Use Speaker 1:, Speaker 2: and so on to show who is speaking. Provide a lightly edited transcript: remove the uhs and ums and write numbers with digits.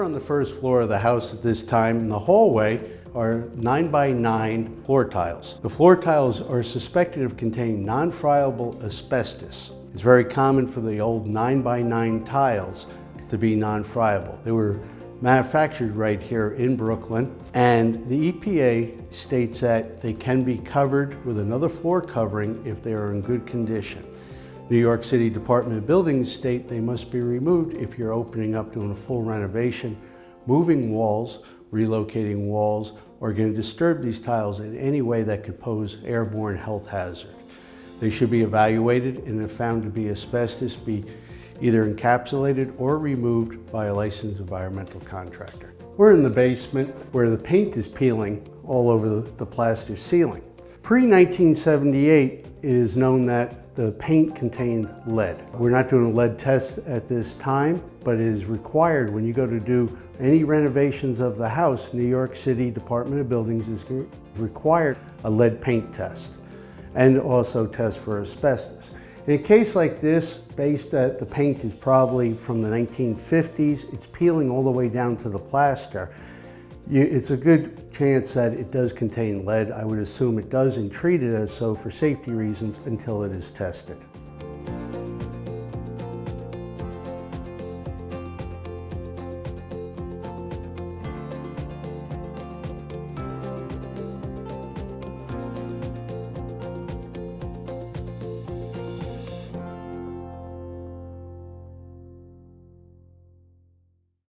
Speaker 1: on the first floor of the house at this time. In the hallway are 9x9 floor tiles. The floor tiles are suspected of containing non-friable asbestos. It's very common for the old 9x9 tiles to be non-friable. They were manufactured right here in Brooklyn, and the EPA states that they can be covered with another floor covering if they are in good condition. New York City Department of Buildings state they must be removed if you're opening up doing a full renovation, moving walls, relocating walls, or going to disturb these tiles in any way that could pose airborne health hazard. They should be evaluated, and if found to be asbestos, be either encapsulated or removed by a licensed environmental contractor. We're in the basement where the paint is peeling all over the plaster ceiling. Pre-1978, it is known that the paint contained lead. We're not doing a lead test at this time, but it is required when you go to do any renovations of the house. New York City Department of Buildings is required a lead paint test and also test for asbestos. In a case like this, based that the paint is probably from the 1950s, it's peeling all the way down to the plaster, it's a good chance that it does contain lead. I would assume it does and treat it as so for safety reasons until it is tested.